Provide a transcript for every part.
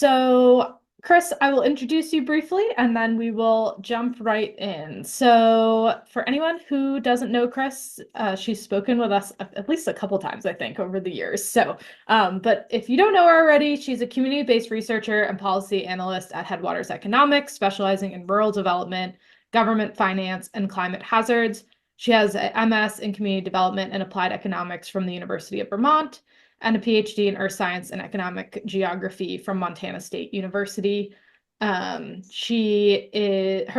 So, Kris, I will introduce you briefly and then we will jump right in. So, for anyone who doesn't know Kris, she's spoken with us at least a couple times, I think, over the years. But if you don't know her already, she's a community-based researcher and policy analyst at Headwaters Economics, specializing in rural development, government finance, and climate hazards. She has an MS in community development and applied economics from the University of Vermont and a PhD in earth science and economic geography from Montana State University. Her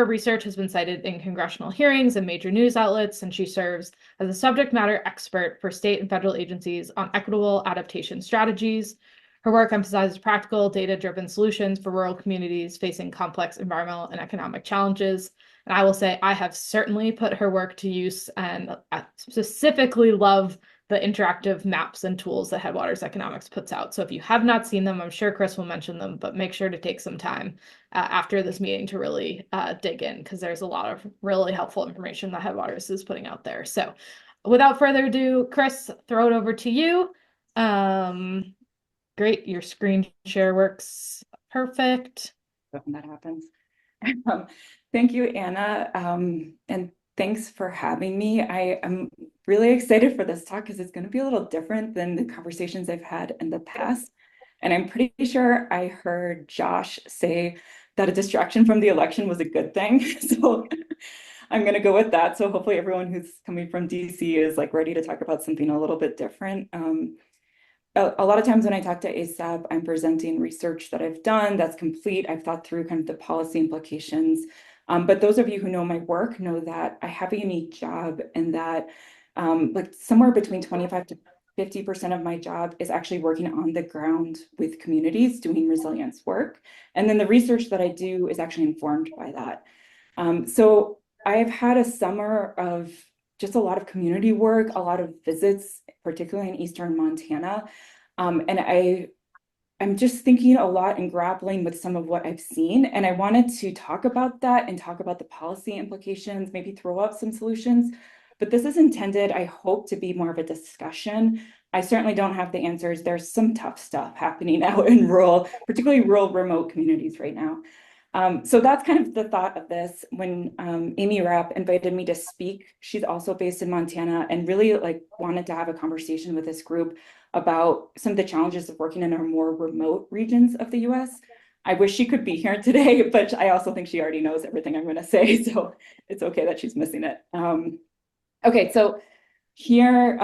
research has been cited in congressional hearings and major news outlets, and she serves as a subject matter expert for state and federal agencies on equitable adaptation strategies. Her work emphasizes practical, data-driven solutions for rural communities facing complex environmental and economic challenges. And I will say I have certainly put her work to use, and I specifically love the interactive maps and tools that Headwaters Economics puts out. So if you have not seen them, I'm sure Kris will mention them, but make sure to take some time after this meeting to really dig in, because there's a lot of really helpful information that Headwaters is putting out there. So without further ado, Kris, throw it over to you. Great, your screen share works perfect. When that happens. Thank you, Anna, and thanks for having me. I am really excited for this talk because it's going to be a little different than the conversations I've had in the past. And I'm pretty sure I heard Josh say that a distraction from the election was a good thing. So I'm going to go with that. So hopefully everyone who's coming from DC is like ready to talk about something a little bit different. A lot of times when I talk to ASAP, I'm presenting research that I've done that's complete. I've thought through kind of the policy implications. But those of you who know my work know that I have a unique job and that like somewhere between 25 to 50% of my job is actually working on the ground with communities doing resilience work. And then the research that I do is actually informed by that. So I've had a summer of just a lot of community work, a lot of visits, particularly in Eastern Montana. And I'm just thinking a lot and grappling with some of what I've seen. And I wanted to talk about that and talk about the policy implications, maybe throw up some solutions. But this is intended, I hope, to be more of a discussion. I certainly don't have the answers. There's some tough stuff happening out in rural, particularly rural remote communities right now. So that's kind of the thought of this. When Amy Rapp invited me to speak, she's also based in Montana and really like wanted to have a conversation with this group about some of the challenges of working in our more remote regions of the US. I wish she could be here today, but I also think she already knows everything I'm going to say, so it's okay that she's missing it. Okay, so here,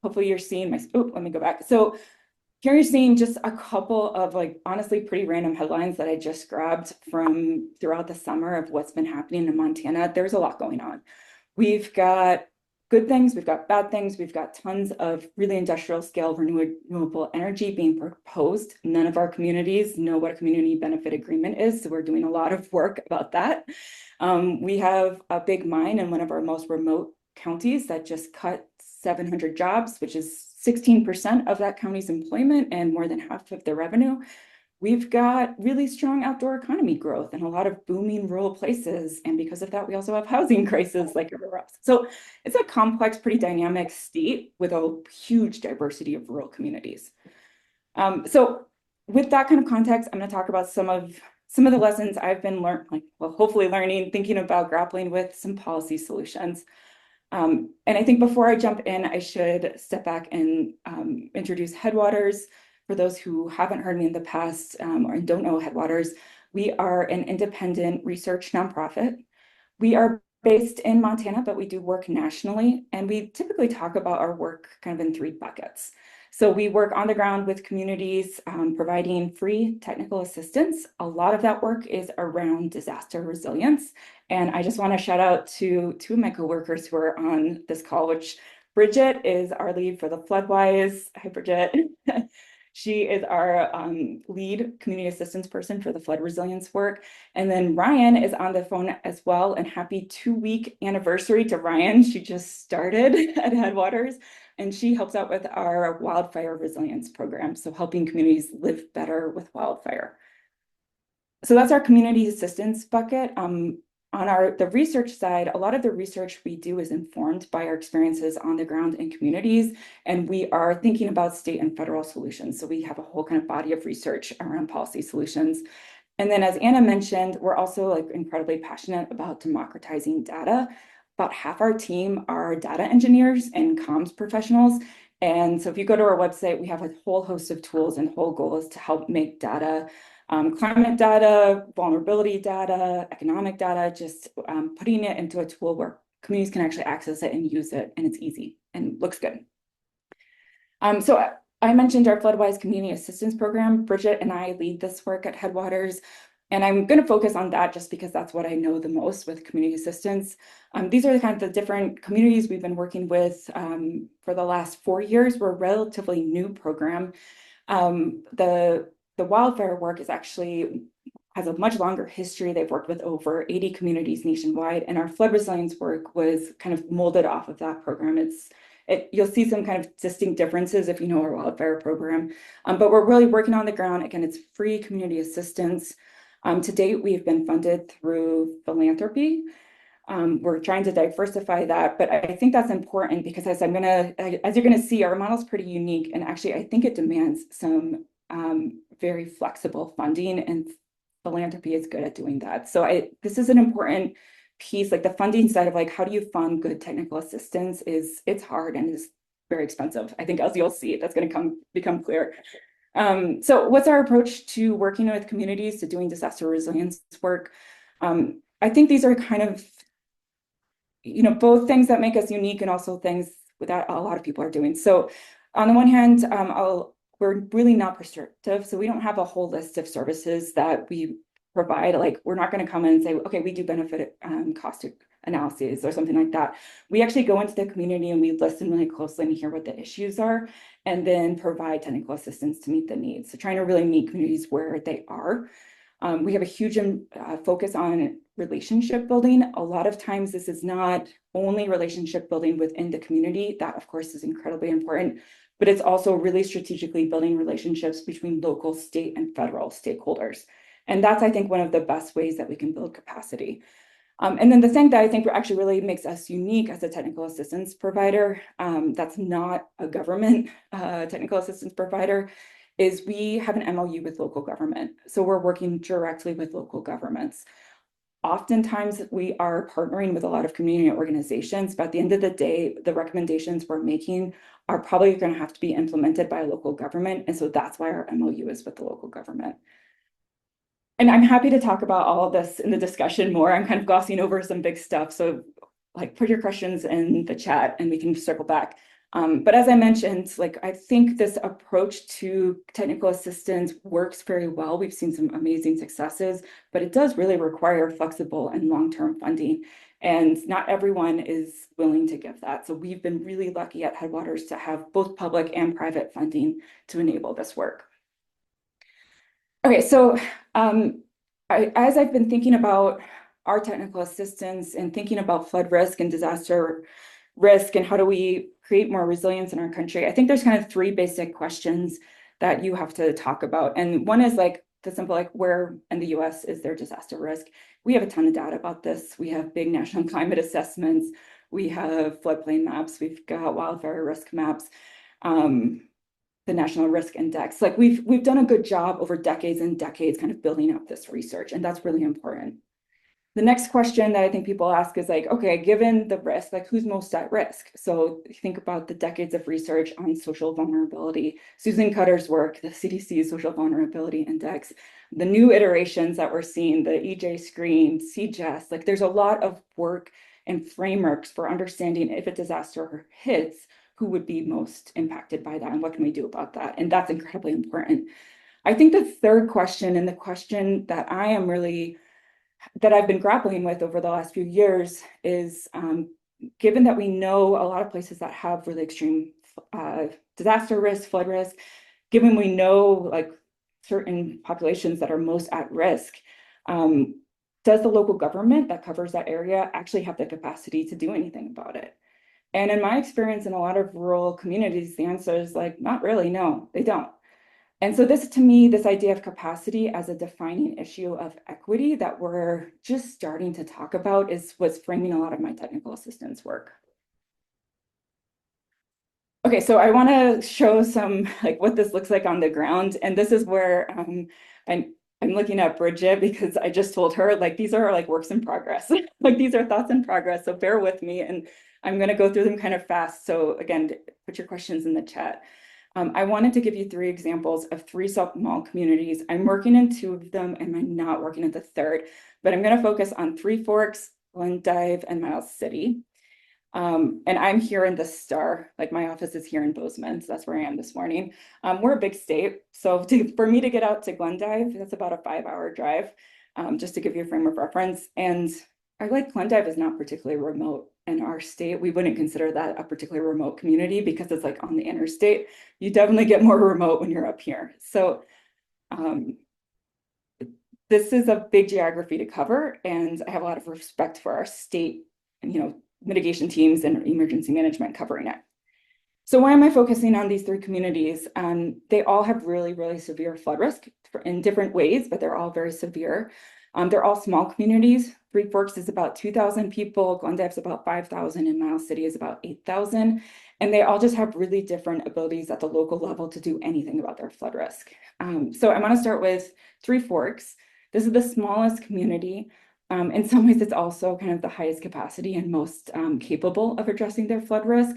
hopefully you're seeing my, oh, let me go back. So here you're seeing just a couple of like honestly pretty random headlines that I just grabbed from throughout the summer of what's been happening in Montana. There's a lot going on. We've got good things, we've got bad things, we've got tons of really industrial scale renewable energy being proposed. None of our communities know what a community benefit agreement is, so we're doing a lot of work about that. We have a big mine in one of our most remote counties that just cut 700 jobs, which is 16% of that county's employment and more than half of their revenue. We've got really strong outdoor economy growth and a lot of booming rural places. And because of that, we also have housing crisis like everywhere else. So it's a complex, pretty dynamic state with a huge diversity of rural communities. So with that kind of context, I'm going to talk about some of the lessons I've been hopefully learning, thinking about grappling with some policy solutions. And I think before I jump in, I should step back and introduce Headwaters. For those who haven't heard me in the past or don't know Headwaters, we are an independent research nonprofit. We are based in Montana, but we do work nationally. And we typically talk about our work kind of in three buckets. So we work on the ground with communities, providing free technical assistance. A lot of that work is around disaster resilience. And I just want to shout out to two of my coworkers who are on this call, which Bridget is our lead for the FloodWise. Hi, Bridget. She is our lead community assistance person for the flood resilience work. And then Ryan is on the phone as well. And happy 2-week anniversary to Ryan. She just started at Headwaters and she helps out with our wildfire resilience program. So helping communities live better with wildfire. So that's our community assistance bucket. On on the research side, a lot of the research we do is informed by our experiences on the ground in communities, and we are thinking about state and federal solutions. So we have a whole kind of body of research around policy solutions. And then, as Anna mentioned, we're also like incredibly passionate about democratizing data. About half our team are data engineers and comms professionals. And so if you go to our website, we have a whole host of tools, and whole goal is to help make data, climate data, vulnerability data, economic data, just putting it into a tool where communities can actually access it and use it, and it's easy and looks good. So I mentioned our Floodwise Community Assistance Program. Bridget and I lead this work at Headwaters, and I'm going to focus on that just because that's what I know the most with community assistance. These are the kind of the different communities we've been working with for the last 4 years. We're a relatively new program. The wildfire work is actually has a much longer history. They've worked with over 80 communities nationwide, and our flood resilience work was kind of molded off of that program. You'll see some kind of distinct differences if you know our wildfire program, but we're really working on the ground. Again, it's free community assistance. To date, we've been funded through philanthropy. We're trying to diversify that, but I think that's important because as you're gonna see, our model is pretty unique, and actually I think it demands some very flexible funding, and philanthropy is good at doing that. So this is an important piece, like the funding side of like, how do you fund good technical assistance it's hard and is very expensive. I think as you'll see, that's going to become clear. So what's our approach to working with communities, to doing disaster resilience work? I think these are kind of, both things that make us unique and also things that a lot of people are doing. So on the one hand, we're really not prescriptive. So we don't have a whole list of services that we provide. Like, we're not going to come in and say, okay, we do benefit cost analyses or something like that. We actually go into the community and we listen really closely and hear what the issues are, and then provide technical assistance to meet the needs. So trying to really meet communities where they are. We have a huge focus on relationship building. A lot of times this is not only relationship building within the community. That of course is incredibly important, but it's also really strategically building relationships between local, state, and federal stakeholders. And that's, I think, one of the best ways that we can build capacity. And then the thing that I think actually really makes us unique as a technical assistance provider, that's not a government technical assistance provider, is we have an MOU with local government. So we're working directly with local governments. Oftentimes we are partnering with a lot of community organizations, but at the end of the day, the recommendations we're making are probably going to have to be implemented by a local government. And so that's why our MOU is with the local government. And I'm happy to talk about all of this in the discussion more. I'm kind of glossing over some big stuff. So like, put your questions in the chat and we can circle back. But as I mentioned, like, I think this approach to technical assistance works very well. We've seen some amazing successes, but it does really require flexible and long-term funding. And not everyone is willing to give that. So we've been really lucky at Headwaters to have both public and private funding to enable this work. Okay, so as I've been thinking about our technical assistance and thinking about flood risk and disaster risk and how do we create more resilience in our country, I think there's kind of 3 basic questions that you have to talk about. And one is like the simple, like, where in the US is there disaster risk? We have a ton of data about this. We have big national climate assessments. We have floodplain maps. We've got wildfire risk maps. The National Risk Index. Like, we've done a good job over decades and decades kind of building up this research, and that's really important. The next question that I think people ask is like, okay, given the risk, like, who's most at risk? So think about the decades of research on social vulnerability, Susan Cutter's work, the CDC's Social Vulnerability Index, the new iterations that we're seeing, the EJ Screen, CGES, like, there's a lot of work and frameworks for understanding if a disaster hits, who would be most impacted by that and what can we do about that? And that's incredibly important. I think the third question, and the question that I've been grappling with over the last few years is, given that we know a lot of places that have really extreme disaster risk, flood risk, given we know like certain populations that are most at risk, does the local government that covers that area actually have the capacity to do anything about it? And in my experience in a lot of rural communities, the answer is like, not really, no, they don't. And so this, to me, this idea of capacity as a defining issue of equity that we're just starting to talk about was framing a lot of my technical assistance work. Okay, so I want to show some like what this looks like on the ground. And this is where I'm looking at Bridget because I just told her like these are like works in progress. Like these are thoughts in progress. So bear with me and I'm going to go through them kind of fast. So again, put your questions in the chat. I wanted to give you 3 examples of 3 small communities. I'm working in 2 of them and I'm not working in the 3rd, but I'm going to focus on Three Forks, Glendive, and Miles City. And I'm here in the Star, like my office is here in Bozeman, so that's where I am this morning. We're a big state, so for me to get out to Glendive, that's about a 5-hour drive, just to give you a frame of reference. And I like Glendive is not particularly remote in our state. We wouldn't consider that a particularly remote community because it's like on the interstate. You definitely get more remote when you're up here. So this is a big geography to cover, and I have a lot of respect for our state and, you know, mitigation teams and emergency management covering it. So why am I focusing on these 3 communities? They all have really, really severe flood risk in different ways, but they're all very severe. They're all small communities. Three Forks is about 2,000 people, Glendive's about 5,000, and Miles City is about 8,000. And they all just have really different abilities at the local level to do anything about their flood risk. So I want to start with Three Forks. This is the smallest community. In some ways, it's also kind of the highest capacity and most capable of addressing their flood risk.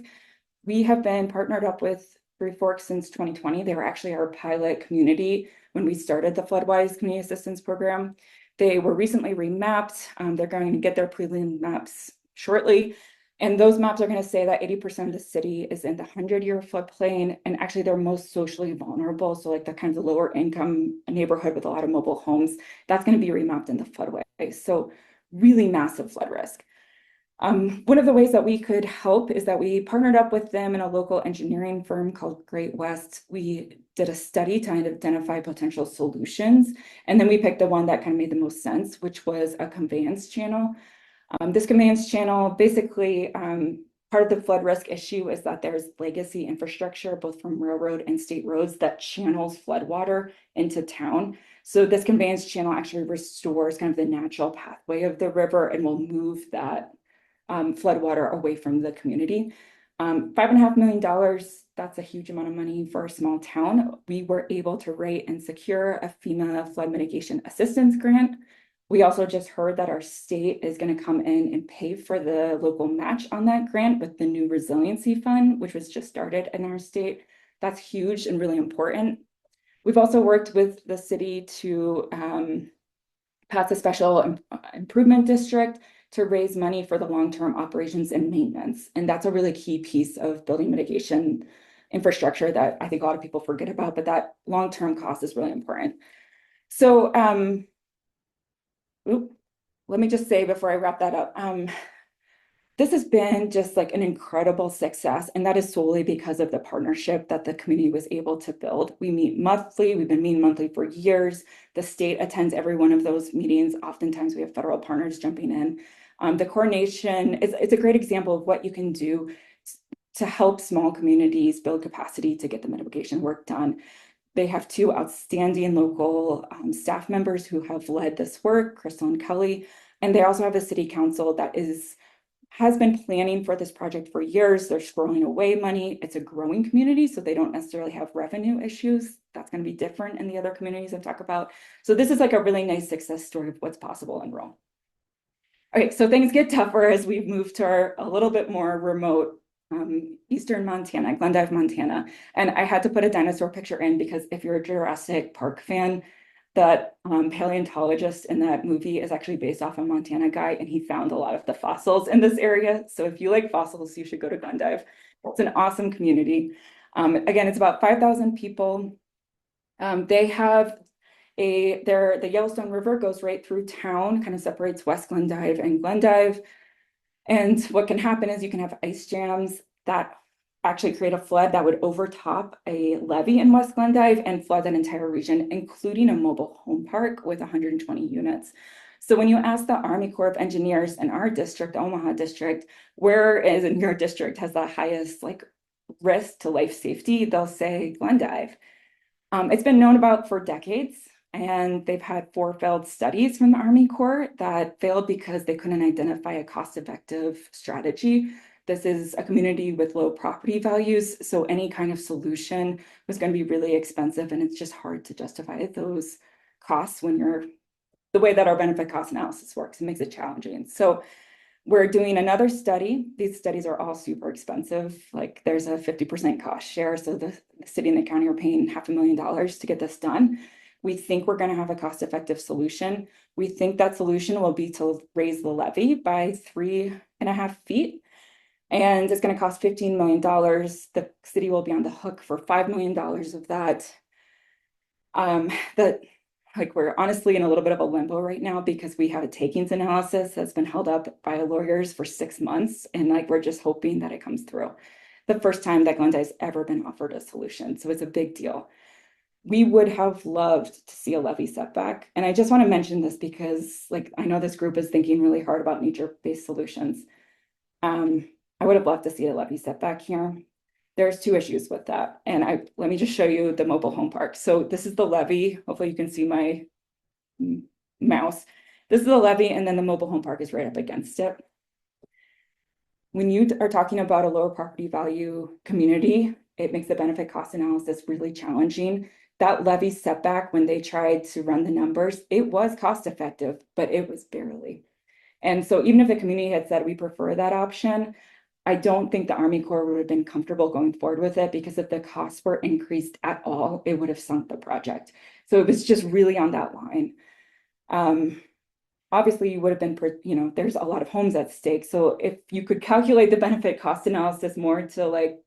We have been partnered up with Three Forks since 2020. They were actually our pilot community when we started the Floodwise Community Assistance Program. They were recently remapped. They're going to get their prelim maps shortly. And those maps are going to say that 80% of the city is in the 100-year floodplain, and actually they're most socially vulnerable. So like the kind of lower income neighborhood with a lot of mobile homes, that's going to be remapped in the floodway. So really massive flood risk. One of the ways that we could help is that we partnered up with them and a local engineering firm called Great West. We did a study to identify potential solutions, and then we picked the one that kind of made the most sense, which was a conveyance channel. This conveyance channel, basically, part of the flood risk issue is that there's legacy infrastructure, both from railroad and state roads, that channels floodwater into town. So this conveyance channel actually restores kind of the natural pathway of the river and will move that floodwater away from the community. $5.5 million, that's a huge amount of money for a small town. We were able to write and secure a FEMA flood mitigation assistance grant. We also just heard that our state is going to come in and pay for the local match on that grant with the new resiliency fund, which was just started in our state. That's huge and really important. We've also worked with the city to pass a special improvement district to raise money for the long-term operations and maintenance. And that's a really key piece of building mitigation infrastructure that I think a lot of people forget about, but that long-term cost is really important. So let me just say before I wrap that up, this has been just like an incredible success, and that is solely because of the partnership that the community was able to build. We meet monthly, we've been meeting monthly for years. The state attends every one of those meetings. Oftentimes we have federal partners jumping in. The coordination it's a great example of what you can do to help small communities build capacity to get the mitigation work done. They have 2 outstanding local staff members who have led this work, Kris and Kelly, and they also have a city council that has been planning for this project for years. They're squirreling away money. It's a growing community, so they don't necessarily have revenue issues. That's going to be different in the other communities I've talked about. So this is like a really nice success story of what's possible in Rome. Okay, so things get tougher as we move to a little bit more remote eastern Montana, Glendive, Montana. And I had to put a dinosaur picture in because if you're a Jurassic Park fan, that paleontologist in that movie is actually based off a Montana guy, and he found a lot of the fossils in this area. So if you like fossils, you should go to Glendive. It's an awesome community. Again, it's about 5,000 people. They have the Yellowstone River goes right through town, kind of separates West Glendive and Glendive. And what can happen is you can have ice jams that actually create a flood that would overtop a levee in West Glendive and flood that entire region, including a mobile home park with 120 units. So when you ask the Army Corps of Engineers in our district, Omaha district, where is in your district has the highest like risk to life safety, they'll say Glendive. It's been known about for decades, and they've had 4 failed studies from the Army Corps that failed because they couldn't identify a cost-effective strategy. This is a community with low property values, so any kind of solution was going to be really expensive, and it's just hard to justify those costs when you're the way that our benefit cost analysis works. It makes it challenging. So we're doing another study. These studies are all super expensive. Like there's a 50% cost share. So the city and the county are paying $500,000 to get this done. We think we're going to have a cost-effective solution. We think that solution will be to raise the levy by 3.5 feet. And it's going to cost $15 million. The city will be on the hook for $5 million of that. Like we're honestly in a little bit of a limbo right now because we have a takings analysis that's been held up by lawyers for 6 months. And like, we're just hoping that it comes through. The first time that Glendive's ever been offered a solution. So it's a big deal. We would have loved to see a levy setback. And I just want to mention this because like, I know this group is thinking really hard about nature-based solutions. I would have loved to see a levy setback here. There's 2 issues with that. And let me just show you the mobile home park. So this is the levee. Hopefully you can see my mouse. This is the levee, and then the mobile home park is right up against it. When you are talking about a lower property value community, it makes the benefit cost analysis really challenging. That levy setback, when they tried to run the numbers, it was cost effective, but it was barely. And so even if the community had said we prefer that option, I don't think the Army Corps would have been comfortable going forward with it because if the costs were increased at all, it would have sunk the project. So it was just really on that line. Obviously you would have been, there's a lot of homes at stake. So if you could calculate the benefit cost analysis more to like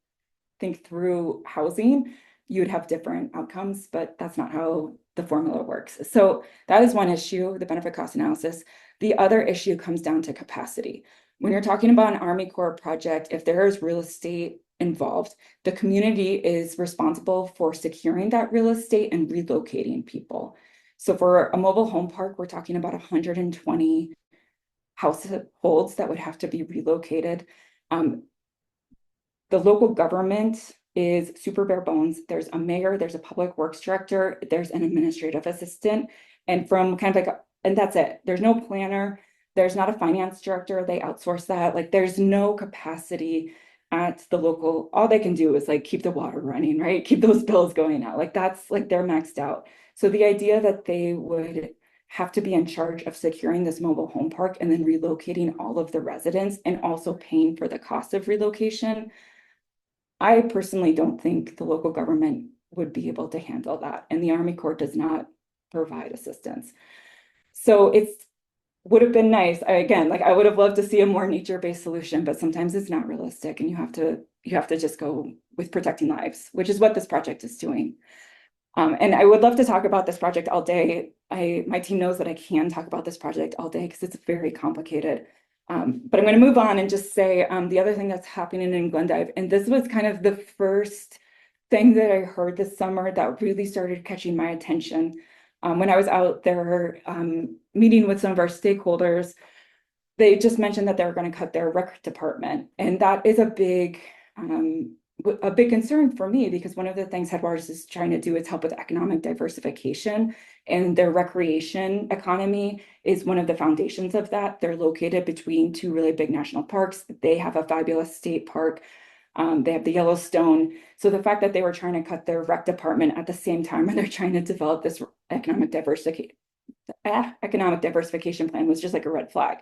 think through housing, you'd have different outcomes, but that's not how the formula works. So that is one issue, the benefit cost analysis. The other issue comes down to capacity. When you're talking about an Army Corps project, if there is real estate involved, the community is responsible for securing that real estate and relocating people. So for a mobile home park, we're talking about 120 households that would have to be relocated. The local government is super bare bones. There's a mayor, there's a public works director, there's an administrative assistant, and from kind of like, and that's it. There's no planner. There's not a finance director. They outsource that. Like there's no capacity at the local. All they can do is like keep the water running, right? Keep those bills going out. Like that's like they're maxed out. So the idea that they would have to be in charge of securing this mobile home park and then relocating all of the residents and also paying for the cost of relocation, I personally don't think the local government would be able to handle that. And the Army Corps does not provide assistance. So it's would have been nice. Again, like I would have loved to see a more nature-based solution, but sometimes it's not realistic and you have to just go with protecting lives, which is what this project is doing. And I would love to talk about this project all day. My team knows that I can talk about this project all day because it's very complicated. But I'm going to move on and just say the other thing that's happening in Glendive, and this was kind of the first thing that I heard this summer that really started catching my attention. When I was out there meeting with some of our stakeholders, they just mentioned that they were going to cut their rec department. And that is a big concern for me because one of the things Headwaters is trying to do is help with economic diversification, and their recreation economy is one of the foundations of that. They're located between 2 really big national parks. They have a fabulous state park. They have the Yellowstone. So the fact that they were trying to cut their rec department at the same time when they're trying to develop this economic diversification plan was just like a red flag.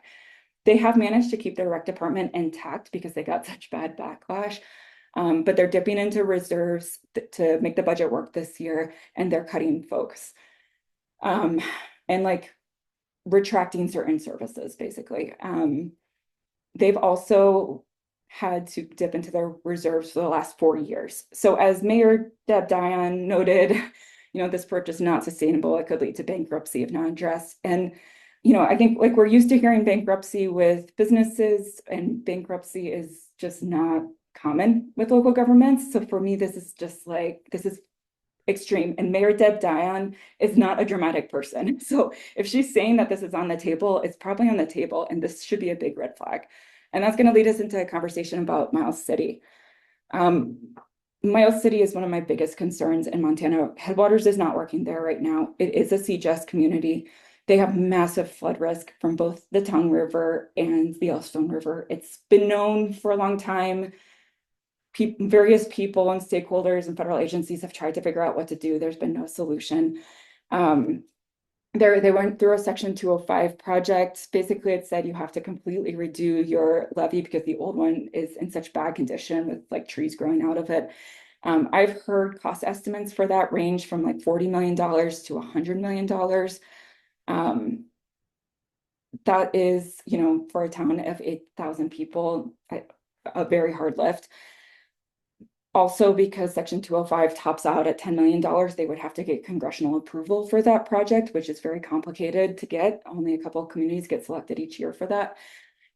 They have managed to keep their rec department intact because they got such bad backlash. But they're dipping into reserves to make the budget work this year, and they're cutting folks. And like retracting certain services, basically. They've also had to dip into their reserves for the last 4 years. So as Mayor Deb Dion noted, this approach is not sustainable. It could lead to bankruptcy if not addressed. And, I think like we're used to hearing bankruptcy with businesses, and bankruptcy is just not common with local governments. So for me, this is extreme. And Mayor Deb Dion is not a dramatic person. So if she's saying that this is on the table, it's probably on the table, and this should be a big red flag. And that's going to lead us into a conversation about Miles City. Miles City is one of my biggest concerns in Montana. Headwaters is not working there right now. It is a CGS community. They have massive flood risk from both the Tongue River and the Yellowstone River. It's been known for a long time. Various people and stakeholders and federal agencies have tried to figure out what to do. There's been no solution. They went through a Section 205 project. Basically, it said you have to completely redo your levee because the old one is in such bad condition with like trees growing out of it. I've heard cost estimates for that range from like $40 million to $100 million. That is, for a town of 8,000 people, a very hard lift. Also, because Section 205 tops out at $10 million, they would have to get congressional approval for that project, which is very complicated to get. Only a couple of communities get selected each year for that.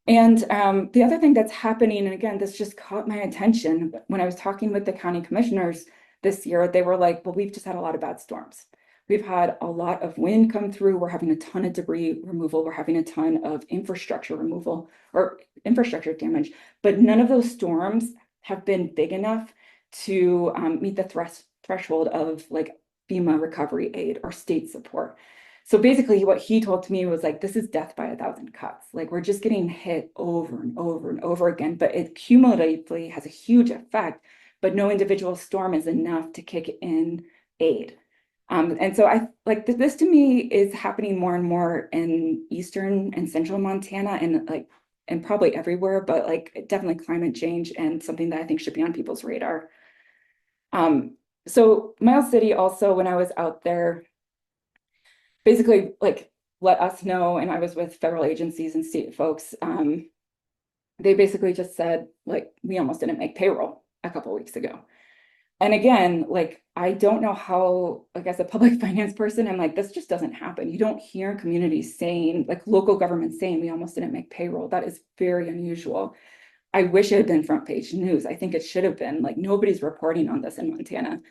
And the other thing that's happening, and again, this just caught my attention, when I was talking with the county commissioners this year, they were like, well, we've just had a lot of bad storms. We've had a lot of wind come through. We're having a ton of debris removal. We're having a ton of infrastructure removal or infrastructure damage, but none of those storms have been big enough to meet the threshold of like FEMA recovery aid or state support. So basically what he told to me was like, this is death by 1,000 cuts. Like we're just getting hit over and over and over again, but it cumulatively has a huge effect, but no individual storm is enough to kick in aid. And so I like this to me is happening more and more in eastern and central Montana and probably everywhere, but like definitely climate change and something that I think should be on people's radar. So Miles City also, when I was out there, basically like let us know, and I was with federal agencies and state folks, they basically just said, like, we almost didn't make payroll a couple of weeks ago. And again, like, I don't know how, like, as a public finance person, I'm like, this just doesn't happen. You don't hear communities saying, like, local governments saying, we almost didn't make payroll. That is very unusual. I wish it had been front page news. I think it should have been. Like, nobody's reporting on this in Montana.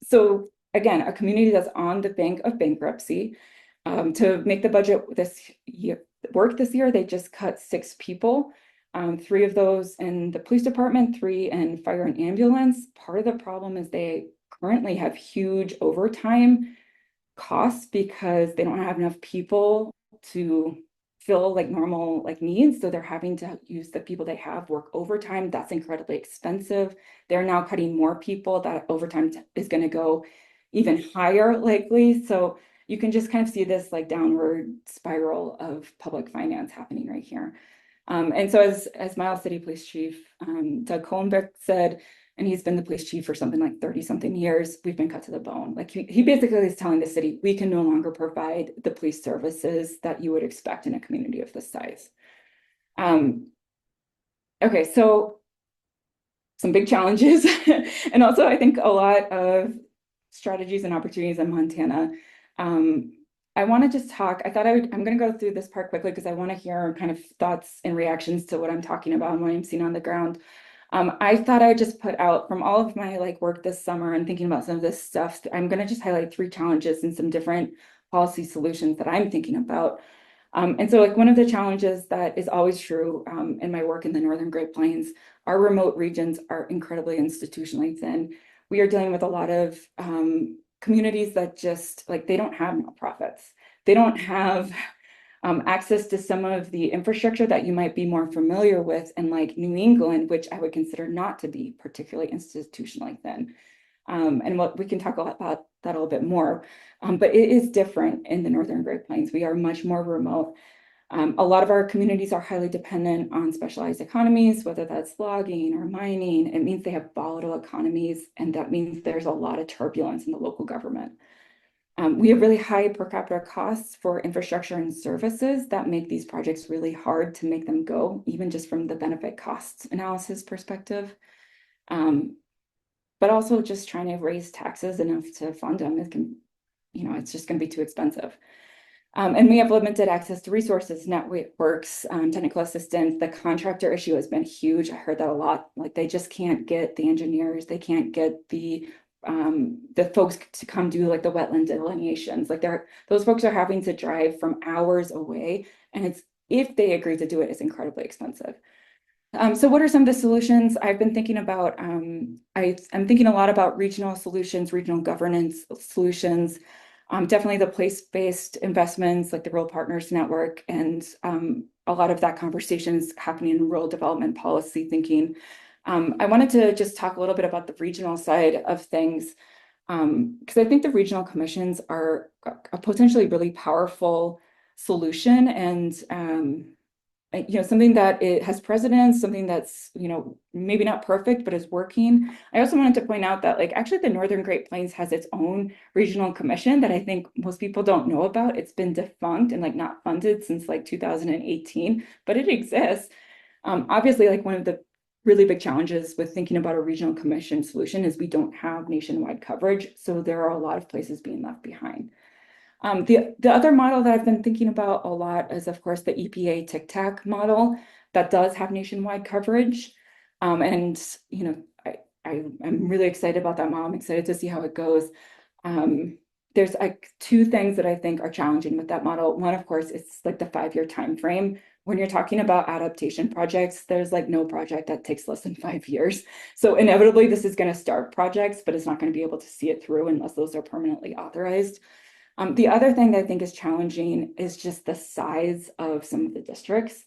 So again, a community that's on the brink of bankruptcy. To make the budget this year work this year, they just cut 6 people. 3 of those in the police department, 3 in fire and ambulance. Part of the problem is they currently have huge overtime costs because they don't have enough people to fill like normal like needs. So they're having to use the people they have work overtime. That's incredibly expensive. They're now cutting more people. That overtime is going to go even higher likely. So you can just kind of see this like downward spiral of public finance happening right here. And so as Miles City Police Chief Doug Kohlenbeck said, and he's been the police chief for something like 30 something years, we've been cut to the bone. Like he basically is telling the city, we can no longer provide the police services that you would expect in a community of this size. Okay, so some big challenges. And also I think a lot of strategies and opportunities in Montana. I want to just talk, I'm going to go through this part quickly because I want to hear kind of thoughts and reactions to what I'm talking about and what I'm seeing on the ground. I thought I would just put out from all of my like work this summer and thinking about some of this stuff, I'm going to just highlight 3 challenges and some different policy solutions that I'm thinking about. And so like one of the challenges that is always true in my work in the Northern Great Plains, our remote regions are incredibly institutionally thin. We are dealing with a lot of communities that just like, they don't have nonprofits. They don't have access to some of the infrastructure that you might be more familiar with in like New England, which I would consider not to be particularly institutionally thin. And what we can talk about that a little bit more, but it is different in the Northern Great Plains. We are much more remote. A lot of our communities are highly dependent on specialized economies, whether that's logging or mining. It means they have volatile economies, and that means there's a lot of turbulence in the local government. We have really high per capita costs for infrastructure and services that make these projects really hard to make them go, even just from the benefit costs analysis perspective. But also just trying to raise taxes enough to fund them, it's just going to be too expensive. And we have limited access to resources, networks, technical assistance. The contractor issue has been huge. I heard that a lot. Like they just can't get the engineers. They can't get the folks to come do like the wetland delineations. Like those folks are having to drive from hours away. And if they agree to do it, it's incredibly expensive. So what are some of the solutions I've been thinking about? I'm thinking a lot about regional solutions, regional governance solutions, definitely the place-based investments like the Rural Partners Network, and a lot of that conversation is happening in rural development policy thinking. I wanted to just talk a little bit about the regional side of things, because I think the regional commissions are a potentially really powerful solution, and something that it has precedence, something that's, maybe not perfect, but is working. I also wanted to point out that actually the Northern Great Plains has its own regional commission that I think most people don't know about. It's been defunct and not funded since 2018, but it exists. Obviously, one of the really big challenges with thinking about a regional commission solution is we don't have nationwide coverage. So there are a lot of places being left behind. The other model that I've been thinking about a lot is, of course, the EPA Tic-Tac model that does have nationwide coverage. And, I'm really excited about that model. I'm excited to see how it goes. There's two things that I think are challenging with that model. One, of course, it's the 5-year time frame. When you're talking about adaptation projects, there's no project that takes less than 5 years. So inevitably, this is going to start projects, but it's not going to be able to see it through unless those are permanently authorized. The other thing that I think is challenging is just the size of some of the districts.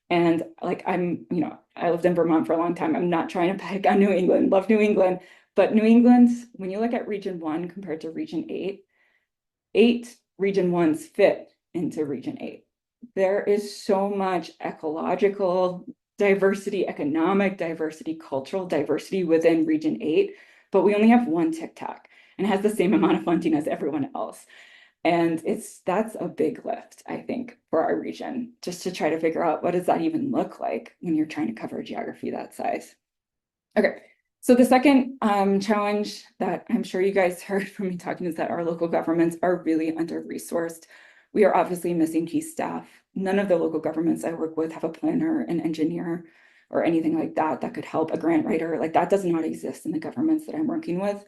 And I lived in Vermont for a long time. I'm not trying to pick on New England, love New England, but New England, when you look at Region 1 compared to Region 8, 8 Region 1s fit into Region 8. There is so much ecological diversity, economic diversity, cultural diversity within Region 8, but we only have one Tic-Tac and it has the same amount of funding as everyone else. And that's a big lift, I think, for our region, just to try to figure out what does that even look like when you're trying to cover a geography that size. Okay, so the second challenge that I'm sure you guys heard from me talking is that our local governments are really under-resourced. We are obviously missing key staff. None of the local governments I work with have a planner, an engineer, or anything like that that could help, a grant writer. That does not exist in the governments that I'm working with.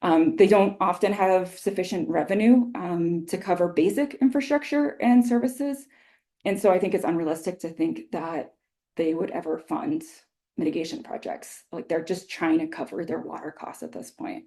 They don't often have sufficient revenue to cover basic infrastructure and services. And so I think it's unrealistic to think that they would ever fund mitigation projects. They're just trying to cover their water costs at this point.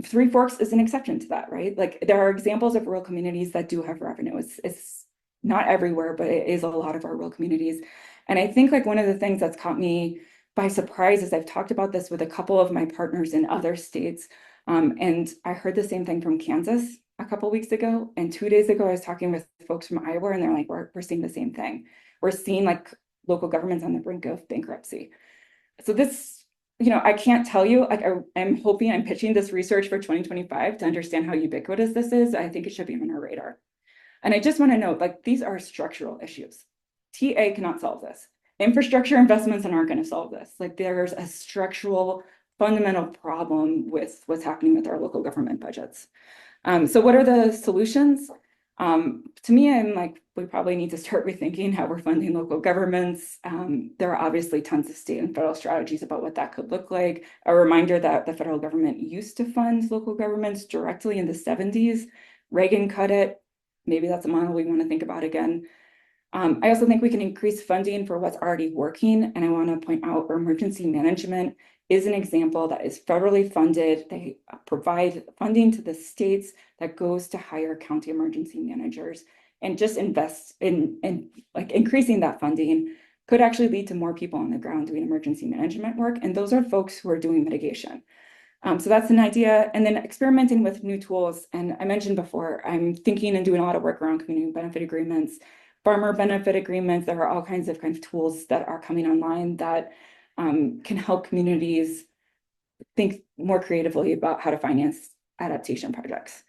Three Forks is an exception to that, right? There are examples of rural communities that do have revenue. It's not everywhere, but it is a lot of our rural communities. And I think one of the things that's caught me by surprise is I've talked about this with a couple of my partners in other states. And I heard the same thing from Kansas a couple of weeks ago. And 2 days ago, I was talking with folks from Iowa, and they're we're seeing the same thing. We're seeing local governments on the brink of bankruptcy. So this, I can't tell you, I'm hoping I'm pitching this research for 2025 to understand how ubiquitous this is. I think it should be on our radar. And I just want to note, these are structural issues. TA cannot solve this. Infrastructure investments aren't going to solve this. There's a structural, fundamental problem with what's happening with our local government budgets. So what are the solutions? To me, I'm we probably need to start rethinking how we're funding local governments. There are obviously tons of state and federal strategies about what that could look like. A reminder that the federal government used to fund local governments directly in the 70s. Reagan cut it. Maybe that's a model we want to think about again. I also think we can increase funding for what's already working. And I want to point out emergency management is an example that is federally funded. They provide funding to the states that goes to hire county emergency managers, and just invest in increasing that funding could actually lead to more people on the ground doing emergency management work. And those are folks who are doing mitigation. So that's an idea. And then experimenting with new tools. And I mentioned before, I'm thinking and doing a lot of work around community benefit agreements, farmer benefit agreements. There are all kinds of tools that are coming online that can help communities think more creatively about how to finance adaptation projects.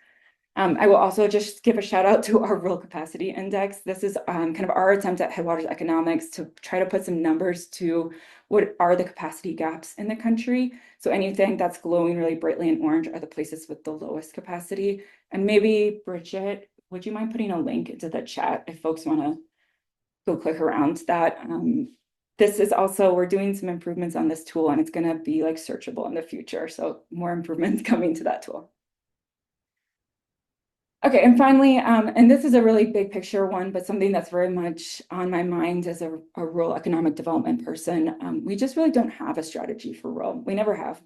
I will also just give a shout out to our Rural Capacity Index. This is our attempt at Headwaters Economics to try to put some numbers to what are the capacity gaps in the country. So anything that's glowing really brightly in orange are the places with the lowest capacity. And maybe Bridget, would you mind putting a link into the chat if folks want to go click around that? This is also, we're doing some improvements on this tool, and it's going to be searchable in the future. So more improvements coming to that tool. Okay, and finally, and this is a really big picture one, but something that's very much on my mind as a rural economic development person. We just really don't have a strategy for rural. We never have.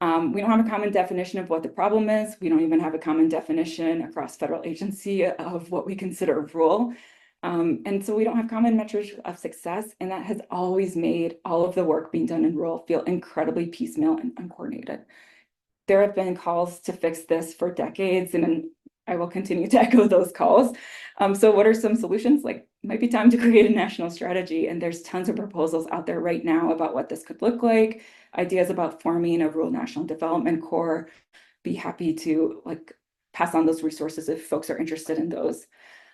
We don't have a common definition of what the problem is. We don't even have a common definition across federal agency of what we consider rural. And so we don't have common measures of success, and that has always made all of the work being done in rural feel incredibly piecemeal and uncoordinated. There have been calls to fix this for decades, and I will continue to echo those calls. So what are some solutions? Like, it might be time to create a national strategy, and there's tons of proposals out there right now about what this could look like, ideas about forming a rural national development corps. Be happy to pass on those resources if folks are interested in those.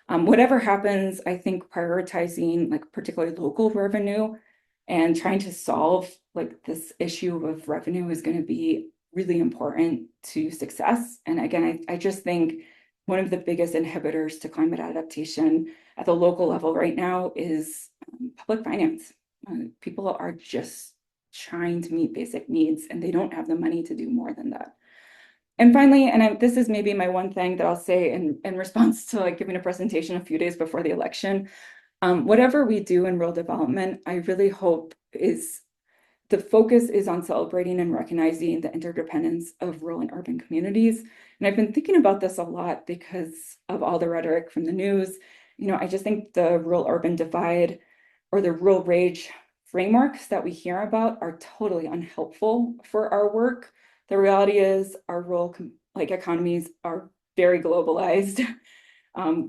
Whatever happens, I think prioritizing particularly local revenue and trying to solve this issue of revenue is going to be really important to success. And again, I just think one of the biggest inhibitors to climate adaptation at the local level right now is public finance. People are just trying to meet basic needs, and they don't have the money to do more than that. And finally, this is maybe my one thing that I'll say in response to giving a presentation a few days before the election. Whatever we do in rural development, I really hope the focus is on celebrating and recognizing the interdependence of rural and urban communities. And I've been thinking about this a lot because of all the rhetoric from the news. I just think the rural-urban divide or the rural rage frameworks that we hear about are totally unhelpful for our work. The reality is our rural economies are very globalized.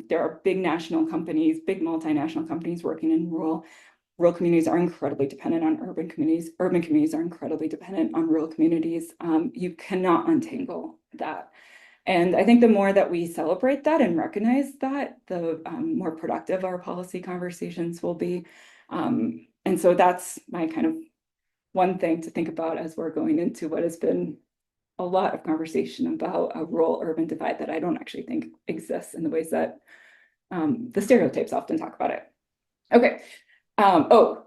There are big national companies, big multinational companies working in rural. Rural communities are incredibly dependent on urban communities. Urban communities are incredibly dependent on rural communities. You cannot untangle that. And I think the more that we celebrate that and recognize that, the more productive our policy conversations will be. And so that's my kind of one thing to think about as we're going into what has been a lot of conversation about a rural-urban divide that I don't actually think exists in the ways that the stereotypes often talk about it. Okay. Oh,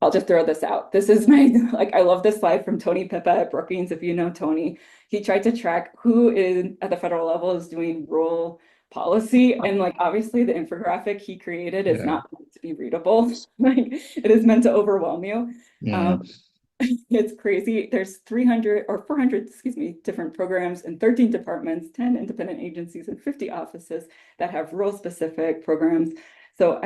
I'll just throw this out. This is my, I love this slide from Tony Pippa at Brookings. If you know Tony, he tried to track who at the federal level is doing rural policy. And obviously the infographic he created is not meant to be readable. It is meant to overwhelm you. Yeah. It's crazy. There's 300 or 400, excuse me, different programs and 13 departments, 10 independent agencies, and 50 offices that have rural specific programs. So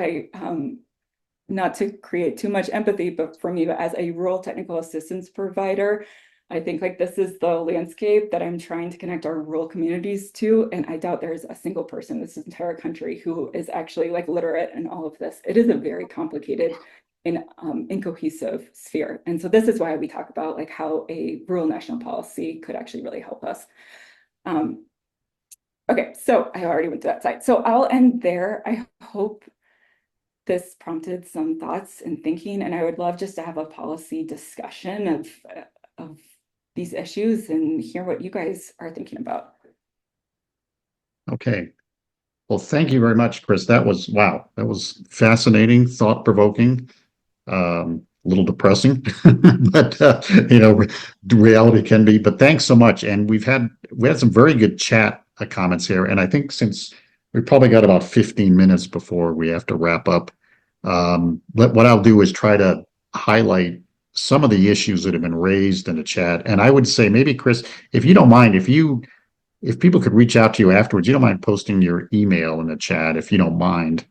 not to create too much empathy, but for me, as a rural technical assistance provider, I think this is the landscape that I'm trying to connect our rural communities to. And I doubt there's a single person in this entire country who is actually literate in all of this. It is a very complicated and incohesive sphere. And so this is why we talk about how a rural national policy could actually really help us. Okay, so I already went to that side. So I'll end there. I hope this prompted some thoughts and thinking, and I would love just to have a policy discussion of these issues and hear what you guys are thinking about. Okay. Well, thank you very much, Kris. That was, wow, that was fascinating, thought-provoking, a little depressing, but reality can be. But thanks so much. And we had some very good chat comments here. And I think since we probably got about 15 minutes before we have to wrap up, what I'll do is try to highlight some of the issues that have been raised in the chat. And I would say maybe, Kris, if you don't mind, if people could reach out to you afterwards, you don't mind posting your email in the chat, if you don't mind.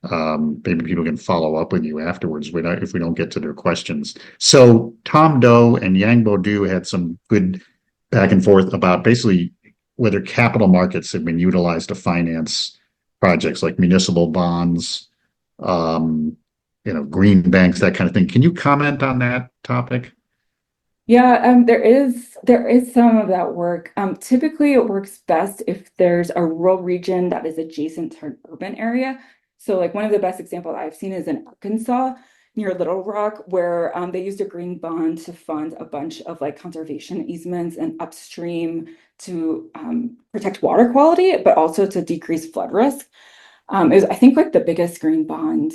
Maybe people can follow up with you afterwards if we don't get to their questions. So Tom Doe and Yang Bo-do had some good back and forth about basically whether capital markets have been utilized to finance projects like municipal bonds, green banks, that kind of thing. Can you comment on that topic? Yeah, there is some of that work. Typically, it works best if there's a rural region that is adjacent to an urban area. So one of the best examples I've seen is in Arkansas near Little Rock, where they used a green bond to fund a bunch of conservation easements and upstream to protect water quality, but also to decrease flood risk. It was, I think, the biggest green bond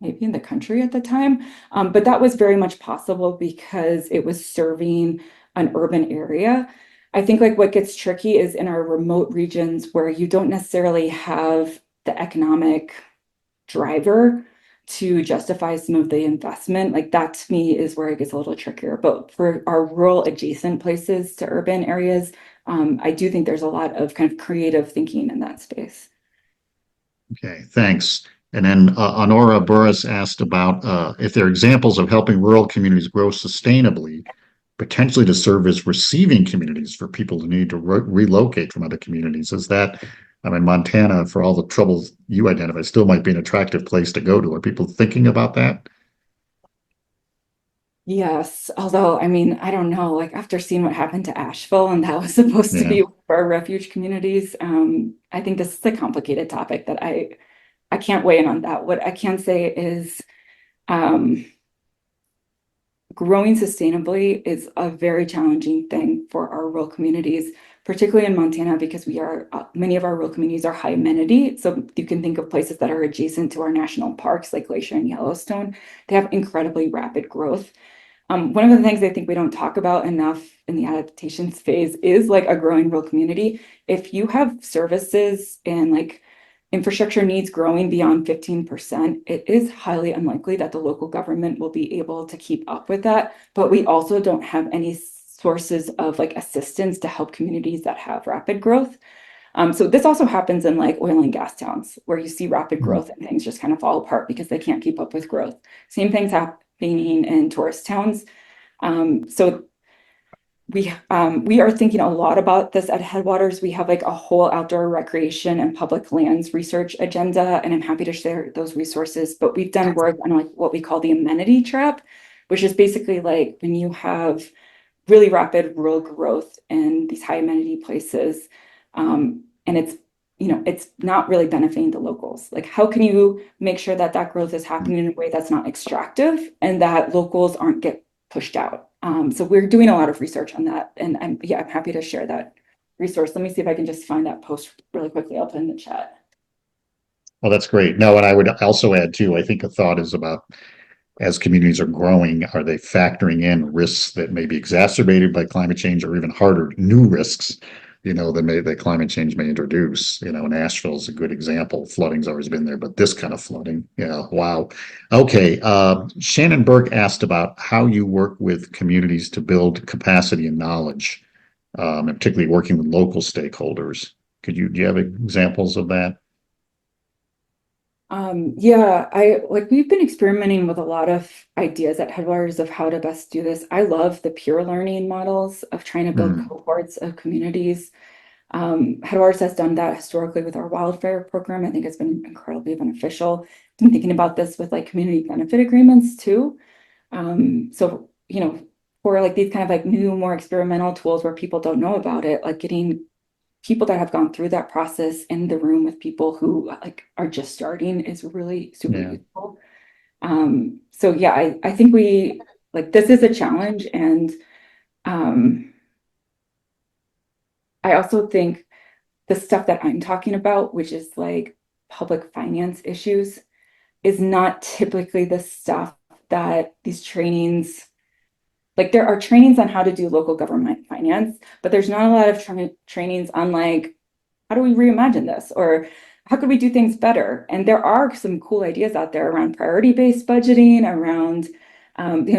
maybe in the country at the time. But that was very much possible because it was serving an urban area. I think like what gets tricky is in our remote regions where you don't necessarily have the economic driver to justify some of the investment. Like that to me is where it gets a little trickier. But for our rural adjacent places to urban areas, I do think there's a lot of kind of creative thinking in that space. Okay, thanks. And then Honora Burris asked about if there are examples of helping rural communities grow sustainably, potentially to serve as receiving communities for people who need to relocate from other communities. Is that, I mean, Montana, for all the troubles you identify, still might be an attractive place to go to. Are people thinking about that? Yes, although I mean, I don't know, like after seeing what happened to Asheville and that was supposed to Yeah. be one of our refuge communities, I think this is a complicated topic that I can't weigh in on that. What I can say is um, growing sustainably is a very challenging thing for our rural communities, particularly in Montana, because we are many of our rural communities are high amenity. So you can think of places that are adjacent to our national parks like Glacier and Yellowstone. They have incredibly rapid growth. One of the things I think we don't talk about enough in the adaptation phase is like a growing rural community. If you have services and like infrastructure needs growing beyond 15%, it is highly unlikely that the local government will be able to keep up with that. But we also don't have any sources of like assistance to help communities that have rapid growth. So this also happens in like oil and gas towns where you see rapid growth and things just kind of fall apart because they can't keep up with growth. Same things happening in tourist towns. So we are thinking a lot about this at Headwaters. We have like a whole outdoor recreation and public lands research agenda, and I'm happy to share those resources. But we've done work on like what we call the amenity trap, which is basically like when you have really rapid rural growth in these high amenity places, and it's not really benefiting the locals. Like, how can you make sure that that growth is happening in a way that's not extractive and that locals aren't get pushed out? So we're doing a lot of research on that, and I'm happy to share that resource. Let me see if I can just find that post really quickly. I'll put in the chat. Well, that's great. No, and I would also add too, I think a thought is about as communities are growing, are they factoring in risks that may be exacerbated by climate change or even harder, new risks, that climate change may introduce? Nashville is a good example. Flooding's always been there, but this kind of flooding, yeah, wow. Okay, Shannon Burke asked about how you work with communities to build capacity and knowledge, and particularly working with local stakeholders. Do you have examples of that? We've been experimenting with a lot of ideas at Headwaters of how to best do this. I love the peer learning models of trying to build cohorts of communities. Headwaters has done that historically with our wildfire program. I think it's been incredibly beneficial. I'm thinking about this with like community benefit agreements too. For like these kind of like new, more experimental tools where people don't know about it, like getting people that have gone through that process in the room with people who like are just starting is really super useful. I think we like this is a challenge, and I also think the stuff that I'm talking about, which is like public finance issues, is not typically the stuff that these trainings, like there are trainings on how to do local government finance, but there's not a lot of trainings on like, how do we reimagine this? Or how could we do things better? And there are some cool ideas out there around priority-based budgeting, around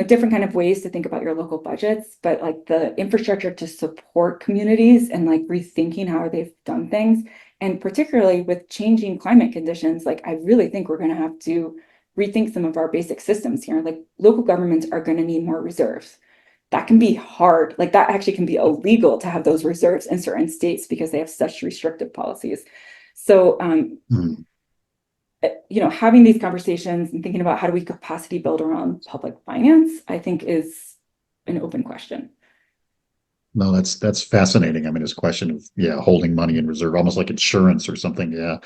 different kind of ways to think about your local budgets, but like the infrastructure to support communities and like rethinking how they've done things. And particularly with changing climate conditions, like I really think we're going to have to rethink some of our basic systems here. Like local governments are going to need more reserves. That can be hard. Like that actually can be illegal to have those reserves in certain states because they have such restrictive policies. So, having these conversations and thinking about how do we capacity build around public finance, I think is an open question. No, that's fascinating. I mean, this question of holding money in reserve, almost like insurance or something. Yeah.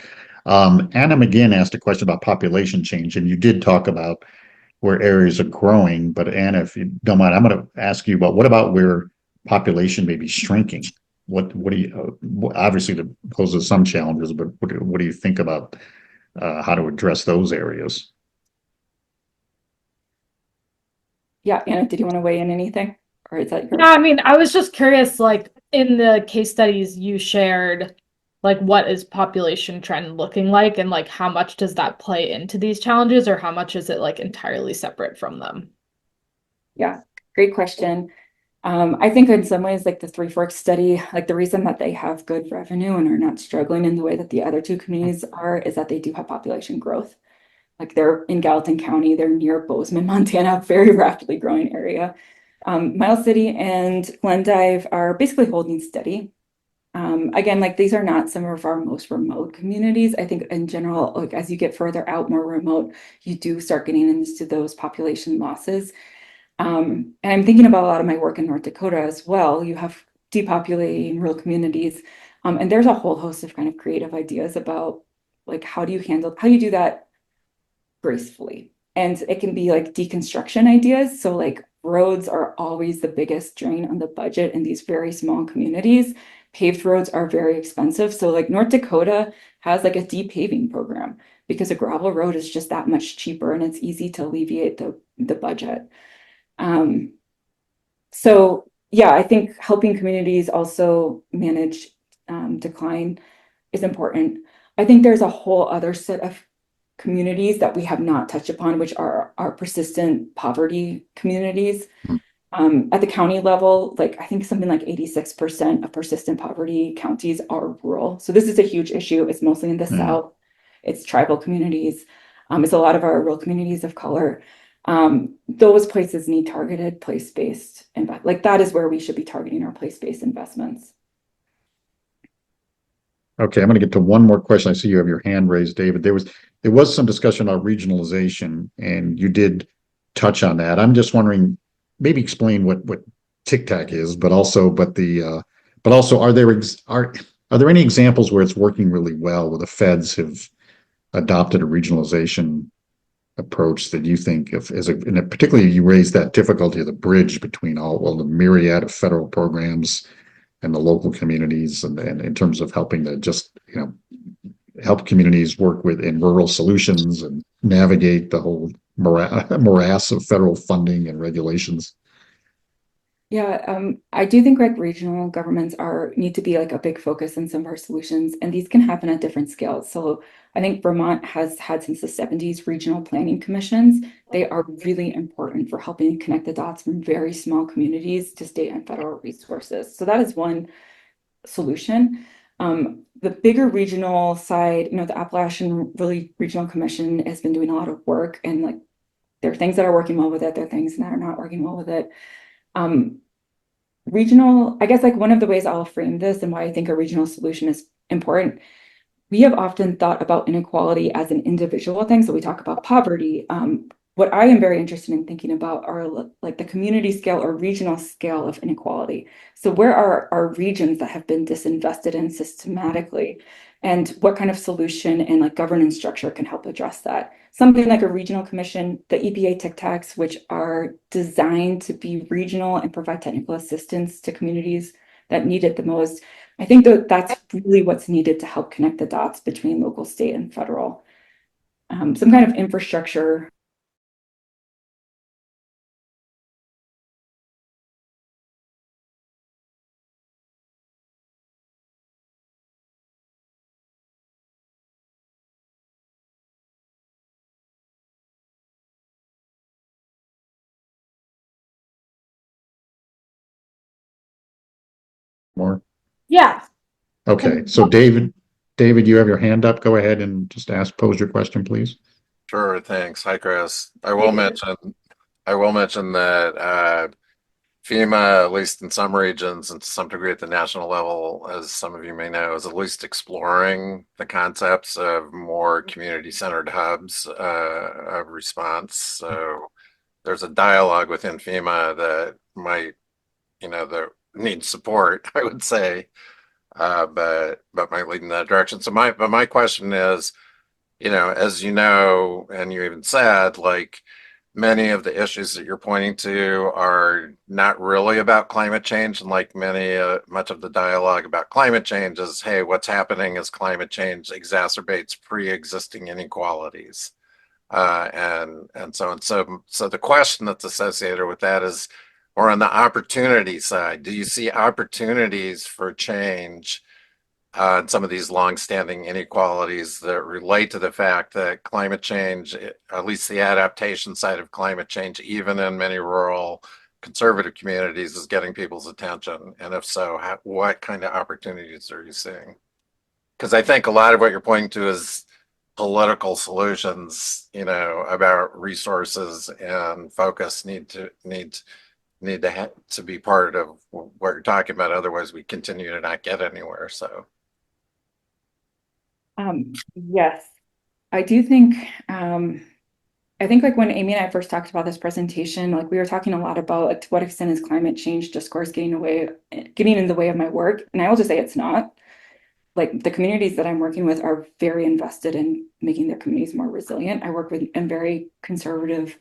Anna McGinn asked a question about population change, and you did talk about where areas are growing. But Anna, if you don't mind, I'm going to ask you about what about where population may be shrinking? What do you obviously that poses some challenges, but what do you think about how to address those areas? Yeah, Anna, did you want to weigh in anything? Or is that your... Yeah, I mean, I was just curious, like, in the case studies you shared, like what is population trend looking like, and like how much does that play into these challenges, or how much is it like entirely separate from them? Yeah, great question. I think in some ways, like the Three Forks study, like the reason that they have good revenue and are not struggling in the way that the other two communities are is that they do have population growth. Like they're in Gallatin County, they're near Bozeman, Montana, very rapidly growing area. Miles City and Glendive are basically holding steady. Again, like these are not some of our most remote communities. I think in general, like as you get further out, more remote, you do start getting into those population losses. And I'm thinking about a lot of my work in North Dakota as well. You have depopulating rural communities, and there's a whole host of kind of creative ideas about like how do you do that gracefully? And it can be like deconstruction ideas. So like roads are always the biggest drain on the budget in these very small communities. Paved roads are very expensive. So like North Dakota has like a de-paving program because a gravel road is just that much cheaper and it's easy to alleviate the budget. Um, so yeah, I think helping communities also manage decline is important. I think there's a whole other set of communities that we have not touched upon, which are our persistent poverty communities. At the county level, like I think something like 86% of persistent poverty counties are rural. So this is a huge issue. It's mostly in the South. It's tribal communities. It's a lot of our rural communities of color. Those places need targeted place-based, and like that is where we should be targeting our place-based investments. Okay, I'm going to get to one more question. I see you have your hand raised, David. There was some discussion about regionalization, and you did touch on that. I'm just wondering, maybe explain what Tic Tac is, but also are there any examples where it's working really well, where the feds have adopted a regionalization approach that you think of as and particularly you raised that difficulty of the bridge between all the myriad of federal programs and the local communities, and in terms of helping to just help communities work with in rural solutions and navigate the whole morass of federal funding and regulations. Yeah, I do think like regional governments need to be like a big focus in some of our solutions, and these can happen at different scales. So I think Vermont has had since the 70s regional planning commissions. They are really important for helping connect the dots from very small communities to state and federal resources. So that is one solution. The bigger regional side, the Appalachian really Regional Commission has been doing a lot of work, and like there are things that are working well with it, there are things that are not working well with it. Regional, I guess like one of the ways I'll frame this and why I think a regional solution is important, we have often thought about inequality as an individual thing. So we talk about poverty. What I am very interested in thinking about are like the community scale or regional scale of inequality. So where are our regions that have been disinvested in systematically? And what kind of solution and like governance structure can help address that? Something like a regional commission, the EPA Tic Tacs, which are designed to be regional and provide technical assistance to communities that need it the most. I think that that's really what's needed to help connect the dots between local, state, and federal. Some kind of infrastructure. More. Yeah. Okay, so David, you have your hand up. Go ahead and just pose your question, please. Sure, thanks. Hi, Kris. I Hey, will David. mention that FEMA, at least in some regions and to some degree at the national level, as some of you may know, is at least exploring the concepts of more community-centered hubs of response. So there's a dialogue within FEMA that might, that needs support, I would say, but might lead in that direction. So my question is, as you know, and you even said, like many of the issues that you're pointing to are not really about climate change. And like much of the dialogue about climate change is, hey, what's happening is climate change exacerbates pre-existing inequalities. And so the question that's associated with that is, or on the opportunity side, do you see opportunities for change on some of these longstanding inequalities that relate to the fact that climate change, at least the adaptation side of climate change, even in many rural conservative communities, is getting people's attention? And if so, what kind of opportunities are you seeing? Because I think a lot of what you're pointing to is political solutions, about resources and focus need to be part of what you're talking about. Otherwise, we continue to not get anywhere. So. Yes, I do think, I think like when Amy and I first talked about this presentation, like we were talking a lot about like to what extent is climate change discourse getting in the way of my work. And I will just say it's not. Like the communities that I'm working with are very invested in making their communities more resilient. I work with in very conservative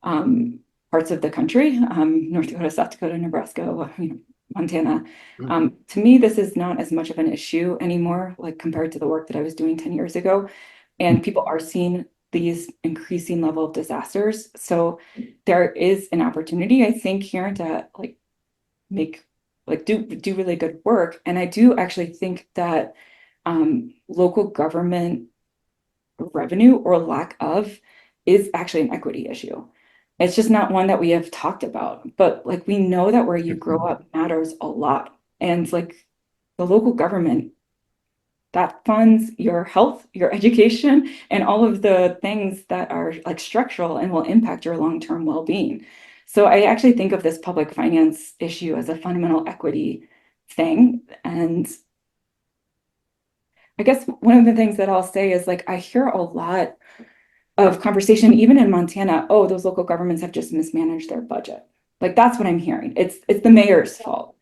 parts of the country, North Dakota, South Dakota, Nebraska, Montana. To me, this is not as much of an issue anymore, like compared to the work that I was doing 10 years ago. And people are seeing these increasing level of disasters. So there is an opportunity, I think, here to do really good work. And I do actually think that local government revenue or lack of is actually an equity issue. It's just not one that we have talked about, but like we know that where you grow up matters a lot. And like the local government that funds your health, your education, and all of the things that are like structural and will impact your long-term well-being. So I actually think of this public finance issue as a fundamental equity thing. And I guess one of the things that I'll say is like I hear a lot of conversation, even in Montana, oh, those local governments have just mismanaged their budget. Like that's what I'm hearing. It's the mayor's fault.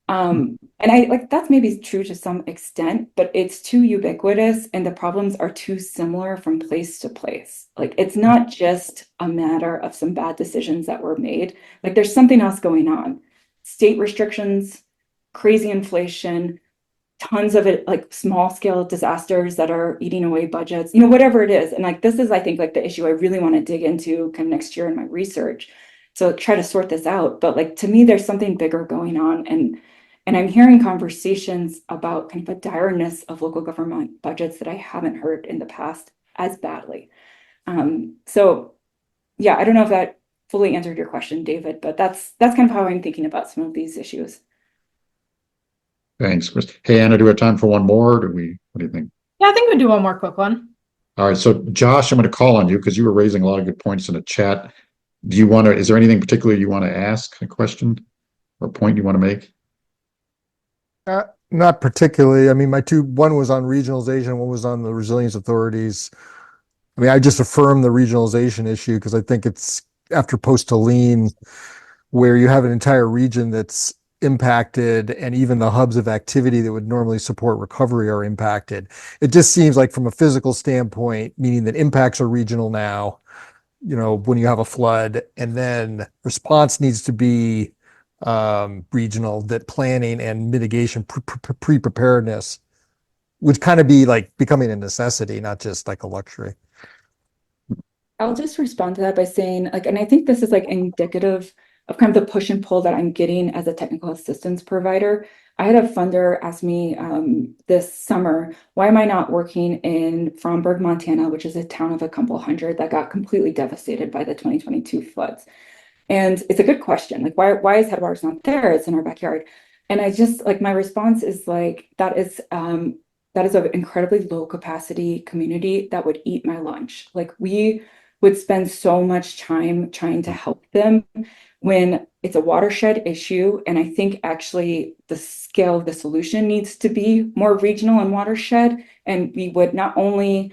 And I like that's maybe true to some extent, but it's too ubiquitous and the problems are too similar from place to place. Like it's not just a matter of some bad decisions that were made. Like there's something else going on. State restrictions, crazy inflation, tons of it, like small scale disasters that are eating away budgets, whatever it is. And like this is, I think, like the issue I really want to dig into kind of next year in my research. So try to sort this out. But like to me, there's something bigger going on. And I'm hearing conversations about kind of a direness of local government budgets that I haven't heard in the past as badly. So yeah, I don't know if that fully answered your question, David, but that's kind of how I'm thinking about some of these issues. Thanks, Chris. Hey, Anna, do we have time for one more? What do you think? Yeah, I think we'll do one more quick one. All right. So Josh, I'm going to call on you because you were raising a lot of good points in the chat. Is there anything particular you want to ask, a question or point you want to make? Not particularly. I mean, one was on regionalization, one was on the resilience authorities. I mean, I just affirm the regionalization issue because I think it's after post-Helene where you have an entire region that's impacted and even the hubs of activity that would normally support recovery are impacted. It just seems like from a physical standpoint, meaning that impacts are regional now, when you have a flood, and then response needs to be regional, that planning and mitigation pre-preparedness would kind of be like becoming a necessity, not just like a luxury. I'll just respond to that by saying like, and I think this is like indicative of kind of the push and pull that I'm getting as a technical assistance provider. I had a funder ask me this summer, why am I not working in Fromberg, Montana, which is a town of a couple hundred that got completely devastated by the 2022 floods? And it's a good question. Like, why is Headwaters not there? It's in our backyard. And I just like, my response is like, that is an incredibly low capacity community that would eat my lunch. Like we would spend so much time trying to help them when it's a watershed issue. And I think actually the scale of the solution needs to be more regional and watershed. And we would not only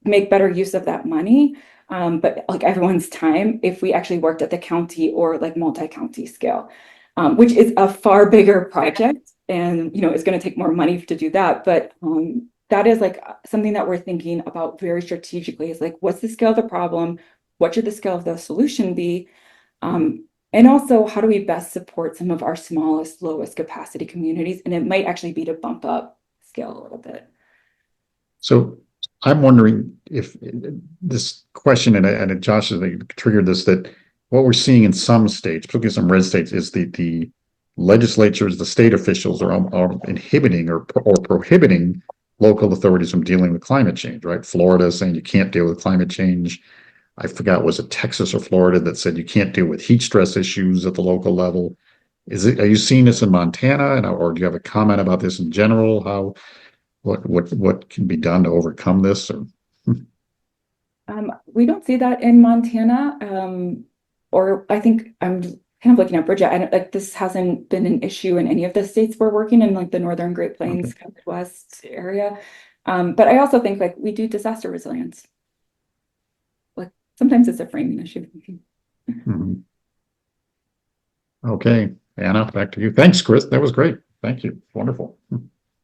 make better use of that money, but like everyone's time if we actually worked at the county or like multi-county scale, which is a far bigger project. And, it's going to take more money to do that. But that is like something that we're thinking about very strategically is like, what's the scale of the problem? What should the scale of the solution be? And also, how do we best support some of our smallest, lowest capacity communities? And it might actually be to bump up scale a little bit. So I'm wondering if this question, and Josh has triggered this, that what we're seeing in some states, particularly some red states, is the legislatures, the state officials are inhibiting or prohibiting local authorities from dealing with climate change, right? Florida is saying you can't deal with climate change. I forgot, was it Texas or Florida that said you can't deal with heat stress issues at the local level? Are you seeing this in Montana, or do you have a comment about this in general? How, what can be done to overcome this? Or We don't see that in Montana. Or I think I'm kind of looking at Bridget. I don't, like, this hasn't been an issue in any of the states we're working in, like the Northern Great Plains, kind of Midwest area. But I also think like we do disaster resilience. Like sometimes it's a framing issue. Mhm. Okay, Anna, back to you. Thanks, Kris. That was great. Thank you. Wonderful.